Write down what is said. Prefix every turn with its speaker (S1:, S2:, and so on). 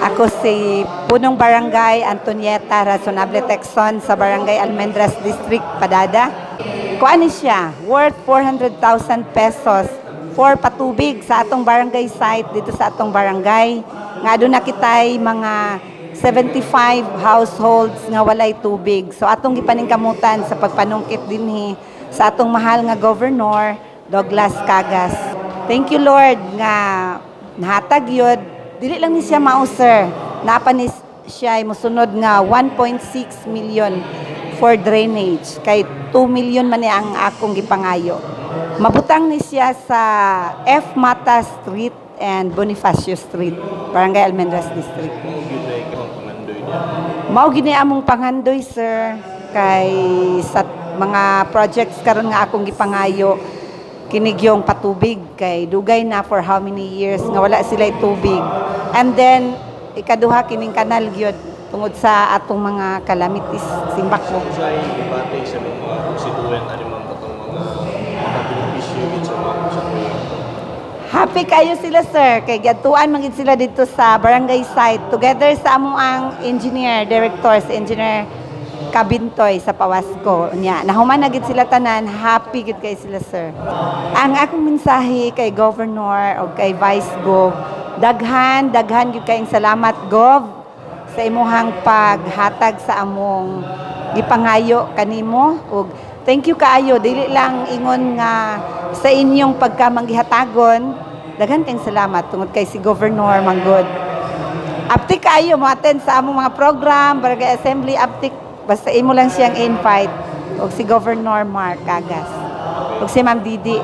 S1: Ako si Punong Barangay Antonieta Razonable Texon sa Barangay Almendras District, Padada. Kuan ni siya, worth 400,000 pesos for patubig sa atong barangay site dito sa atong barangay. Nga doon na kitay mga 75 households nga walay tubig. So atong gipaningkamutan sa pagpanungkit dinhi sa atong mahal nga governor Douglas Cagas. Thank you Lord nga nahatag yun. Dili lang ni siya mao sir. Napanis siya ay musunod nga 1.6 million for drainage. Kay 2 million man niya ang akong gipangayo. Mabutang ni siya sa F. Mata Street and Bonifacio Street, Barangay Almendras District. Mao gini among pangandoy sir kay sa mga projects karon nga akong gipangayo kinigyong patubig kay dugay na for how many years nga wala sila tubig. And then ikaduha kining kanal gyud tungod sa atong mga calamities simbak mo.
S2: Sa ibate sa mga constituent ani man katong mga benepisyo gid sa mga sa proyekto.
S1: Happy kayo sila sir kay giadtuan man gid sila dito sa barangay site together sa among ang engineer director sa engineer Kabintoy sa Pawasco nya. Nahuman na gid sila tanan, happy gid kay sila sir. Ang akong mensahe kay governor o kay vice gov, daghan gyud kayong salamat gov sa imuhang paghatag sa among gipangayo kanimo ug thank you kaayo dili lang ingon nga sa inyong pagkamanggihatagon, daghan kayong salamat tungod kay si governor manggod. Aptik kaayo mo attend sa among mga program, barangay assembly aptik. Basta imo lang siyang invite og si Governor Mark Cagas og si Ma'am Didi.